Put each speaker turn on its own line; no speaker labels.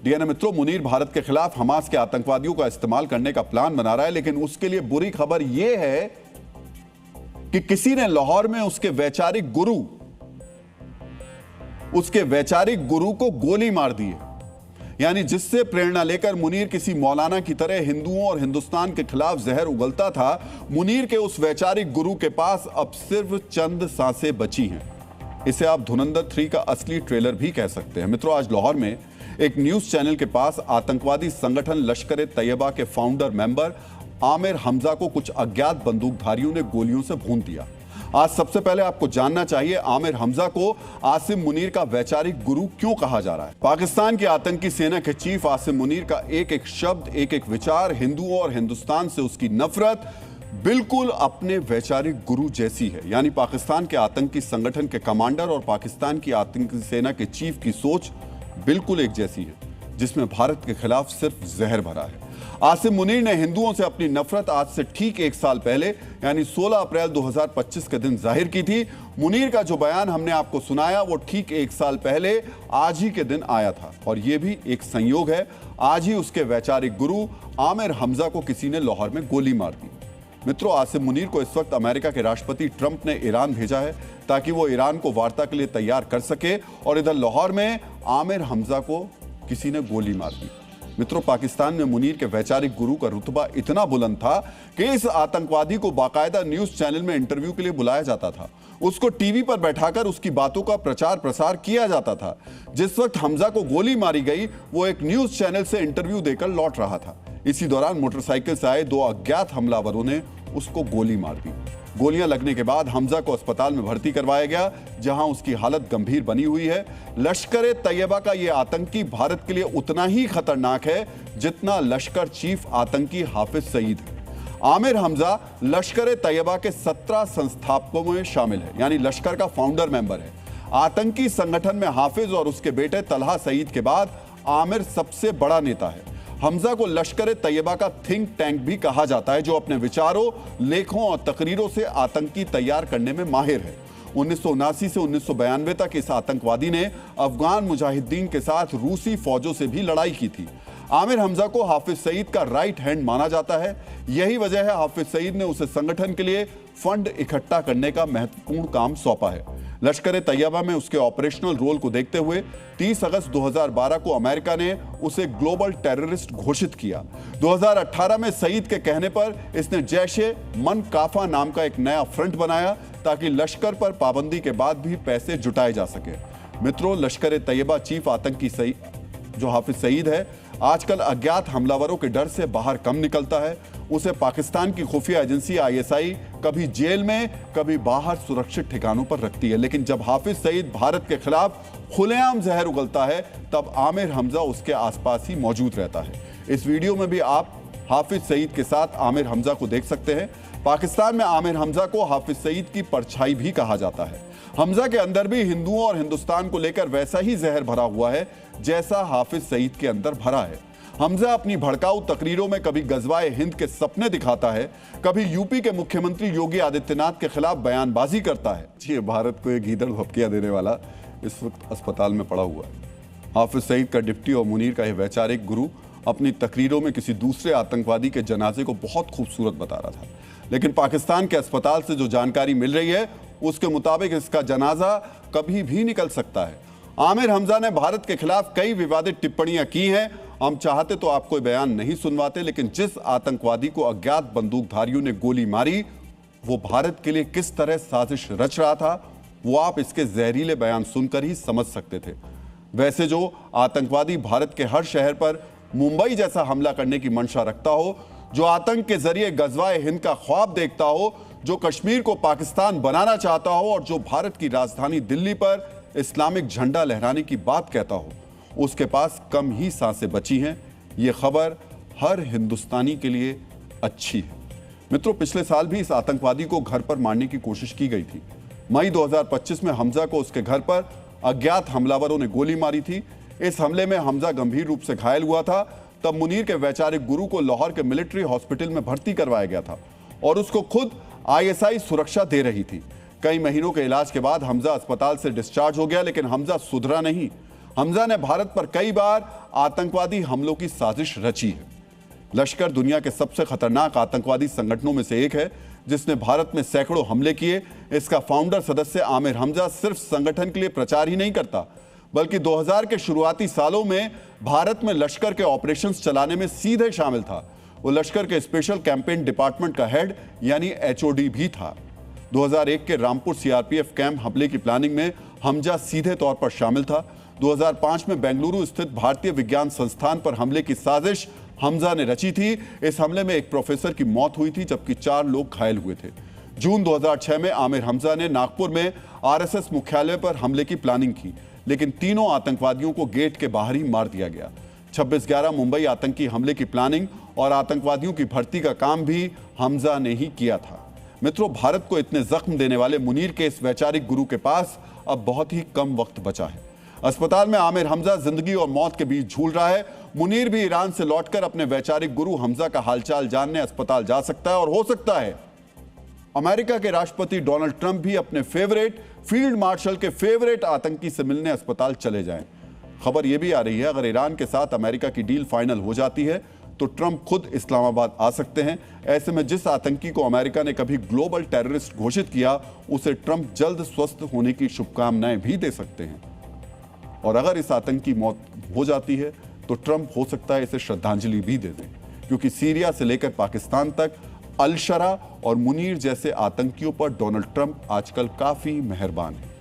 DNA मित्रों, मुनीर भारत के खिलाफ हमास के आतंकवादियों का इस्तेमाल करने का प्लान बना रहा है, लेकिन उसके लिए बुरी खबर यह है कि किसी ने लाहौर में उसके वैचारिक गुरु को गोली मार दी है। यानी जिससे प्रेरणा लेकर मुनीर किसी मौलाना की तरह हिंदुओं और हिंदुस्तान के खिलाफ जहर उगलता था, मुनीर के उस वैचारिक गुरु के पास अब सिर्फ चंद सांसें बची हैं। इसे आप धुरंधर 3 का असली ट्रेलर भी कह सकते हैं। मित्रों, आज लाहौर में एक न्यूज चैनल के पास आतंकवादी संगठन लश्कर तैयबा के फाउंडर मेंबर आमिर हमजा को कुछ अज्ञात बंदूकधारियों ने गोलियों से भून दिया। आज सबसे पहले आपको जानना चाहिए, आमिर हमजा को आसिम मुनीर का वैचारिक गुरु क्यों कहा जा रहा है। पाकिस्तान की आतंकी सेना के चीफ आसिम मुनीर का एक एक शब्द, एक एक विचार, हिंदुओं और हिंदुस्तान से उसकी नफरत बिल्कुल अपने वैचारिक गुरु जैसी है। यानी पाकिस्तान के आतंकी संगठन के कमांडर और पाकिस्तान की आतंकी सेना के चीफ की सोच बिल्कुल एक जैसी है, जिसमें भारत के खिलाफ सिर्फ जहर भरा है। आसिम मुनीर ने हिंदुओं से अपनी नफरत आज से ठीक 1 साल पहले यानी 16 अप्रैल 2025 के दिन जाहिर की थी। मुनीर का जो बयान हमने आपको सुनाया वो ठीक 1 साल पहले आज ही के दिन आया था, और यह भी एक संयोग है, आज ही उसके वैचारिक गुरु आमिर हमजा को किसी ने लाहौर में गोली मार दी। मित्रों, आसिम मुनीर को इस वक्त अमेरिका के राष्ट्रपति ट्रंप ने ईरान भेजा है ताकि वो ईरान को वार्ता के लिए तैयार कर सके, और इधर लाहौर में आमिर हमजा को किसी ने गोली मार दी। मित्रों, पाकिस्तान में मुनीर के वैचारिक गुरु का रुतबा इतना बुलंद था कि इस आतंकवादी को बाकायदा न्यूज चैनल में इंटरव्यू के लिए बुलाया जाता था। उसको टीवी पर बैठाकर उसकी बातों का प्रचार प्रसार किया जाता था। जिस वक्त हमजा को गोली मारी गई, वो एक न्यूज चैनल से इंटरव्यू देकर लौट रहा था। इसी दौरान मोटरसाइकिल से आए 2 अज्ञात हमलावरों ने उसको गोली मार दी। गोलियां लगने के बाद हमजा को अस्पताल में भर्ती करवाया गया, जहां उसकी हालत गंभीर बनी हुई है। लश्कर तैयबा का यह आतंकी भारत के लिए उतना ही खतरनाक है जितना लश्कर चीफ आतंकी हाफिज सईद है। आमिर हमजा लश्कर तैयबा के 17 संस्थापकों में शामिल है, यानी लश्कर का फाउंडर मेंबर है। आतंकी संगठन में हाफिज और उसके बेटे तलहा सईद के बाद आमिर सबसे बड़ा नेता है। हमजा को लश्कर तैयबा का थिंक टैंक भी कहा जाता है, जो अपने विचारों, लेखों और तकरीरों से आतंकी तैयार करने में माहिर है। 1979 से 1992 तक इस आतंकवादी ने अफगान मुजाहिदीन के साथ रूसी फौजों से भी लड़ाई की थी। आमिर हमजा को हाफिज सईद का राइट हैंड माना जाता है। यही वजह है हाफिज सईद ने उसे संगठन के लिए फंड इकट्ठा करने का महत्वपूर्ण काम सौंपा है। लश्कर तैयबा में उसके ऑपरेशनल रोल को देखते हुए 30 अगस्त 2012 को अमेरिका ने उसे ग्लोबल टेररिस्ट घोषित किया। 2018 में सईद के कहने पर इसने जैशे मन काफा नाम का एक नया फ्रंट बनाया ताकि लश्कर पर पाबंदी के बाद भी पैसे जुटाए जा सके। मित्रों, लश्कर तैयबा चीफ आतंकी जो हाफिज सईद है, आजकल अज्ञात हमलावरों के डर से बाहर कम निकलता है। उसे पाकिस्तान की खुफिया एजेंसी ISI कभी जेल में, कभी बाहर सुरक्षित ठिकानों पर रखती है। लेकिन जब हाफिज सईद भारत के खिलाफ खुलेआम जहर उगलता है, तब आमिर हमजा उसके आसपास ही मौजूद रहता है। इस वीडियो में भी आप हाफिज सईद के साथ आमिर हमजा को देख सकते हैं। पाकिस्तान में आमिर हमजा को हाफिज सईद की परछाई भी कहा जाता है। हमजा के अंदर भी हिंदुओं और हिंदुस्तान को लेकर वैसा ही जहर भरा हुआ है जैसा हाफिज सईद के अंदर भरा है। हमजा अपनी भड़काऊ तकरीरों में कभी गजवाए हिंद के सपने दिखाता है, कभी यूपी के मुख्यमंत्री योगी आदित्यनाथ के खिलाफ बयानबाजी करता है। जी, भारत को एक गीदड़ भपकिया देने वाला इस वक्त अस्पताल में पड़ा हुआ है। हाफिज सईद का डिप्टी और मुनीर का यह वैचारिक गुरु अपनी तकरीरों में किसी दूसरे आतंकवादी के जनाजे को बहुत खूबसूरत बता रहा था, लेकिन पाकिस्तान के अस्पताल से जो जानकारी मिल रही है उसके मुताबिक इसका जनाजा कभी भी निकल सकता है। आमिर हमजा ने भारत के खिलाफ कई विवादित टिप्पणियां की हैं। हम चाहते तो आपको बयान नहीं सुनवाते, लेकिन जिस आतंकवादी को अज्ञात बंदूकधारियों ने गोली मारी, वो भारत के लिए किस तरह साजिश रच रहा था, वो आप इसके जहरीले बयान सुनकर ही समझ सकते थे। वैसे जो आतंकवादी भारत के हर शहर पर मुंबई जैसा हमला करने की मंशा रखता हो, जो आतंक के जरिए गजवाए हिंद का ख्वाब देखता हो, जो कश्मीर को पाकिस्तान बनाना चाहता हो और जो भारत की राजधानी दिल्ली पर इस्लामिक झंडा लहराने की बात कहता हो, उसके पास कम ही सांसें बची हैं। ये खबर हर हिंदुस्तानी के लिए अच्छी है। मित्रों, पिछले साल भी इस आतंकवादी को घर पर मारने की कोशिश की गई थी। मई 2025 में हमजा को उसके घर पर अज्ञात हमलावरों ने गोली मारी थी। इस हमले में हमजा गंभीर रूप से घायल हुआ था। तब मुनीर के वैचारिक गुरु को लाहौर के मिलिट्री हॉस्पिटल में भर्ती करवाया गया था और उसको खुद ISI सुरक्षा दे रही थी। कई महीनों के इलाज के बाद हमजा अस्पताल से डिस्चार्ज हो गया, लेकिन हमजा सुधरा नहीं। हमजा ने भारत पर कई बार आतंकवादी हमलों की साजिश रची है। लश्कर दुनिया के सबसे खतरनाक आतंकवादी संगठनों में से एक है, जिसने भारत में सैकड़ों हमले किए। इसका फाउंडर सदस्य आमिर हमजा सिर्फ संगठन के लिए प्रचार ही नहीं करता, बल्कि 2000 के शुरुआती सालों में भारत में लश्कर के ऑपरेशंस चलाने में सीधे शामिल था। वो लश्कर के स्पेशल कैंपेन डिपार्टमेंट का हेड यानी HOD भी था। 2001 के रामपुर CRPF कैंप हमले की प्लानिंग में हमजा सीधे तौर पर शामिल था। 2005 में बेंगलुरु स्थित भारतीय विज्ञान संस्थान पर हमले की साजिश हमजा ने रची थी। इस हमले में एक प्रोफेसर की मौत हुई थी, जबकि 4 लोग घायल हुए थे। जून 2006 में आमिर हमजा ने नागपुर में RSS मुख्यालय पर हमले की प्लानिंग की, लेकिन तीनों आतंकवादियों को गेट के बाहर ही मार दिया गया। 26/11 मुंबई आतंकी हमले की प्लानिंग और आतंकवादियों की भर्ती का काम भी हमजा ने ही किया था। मित्रों, भारत को इतने जख्म देने वाले मुनीर के इस वैचारिक गुरु के पास अब बहुत ही कम वक्त बचा है। अस्पताल में आमिर हमजा जिंदगी और मौत के बीच झूल रहा है। मुनीर भी ईरान से लौटकर अपने वैचारिक गुरु हमजा का हालचाल जानने अस्पताल जा सकता है, और हो सकता है अमेरिका के राष्ट्रपति डोनाल्ड ट्रंप भी अपने फेवरेट फील्ड मार्शल के फेवरेट आतंकी से मिलने अस्पताल चले जाएं। खबर यह भी आ रही है, अगर ईरान के साथ अमेरिका की डील फाइनल हो जाती है तो ट्रंप खुद इस्लामाबाद आ सकते हैं। ऐसे में जिस आतंकी को अमेरिका ने कभी ग्लोबल टेररिस्ट घोषित किया, उसे ट्रंप जल्द स्वस्थ होने की शुभकामनाएं भी दे सकते हैं। और अगर इस आतंकी की मौत हो जाती है तो ट्रंप हो सकता है इसे श्रद्धांजलि भी दे दें, क्योंकि सीरिया से लेकर पाकिस्तान तक अल शरा और मुनीर जैसे आतंकियों पर डोनाल्ड ट्रंप आजकल काफी मेहरबान है।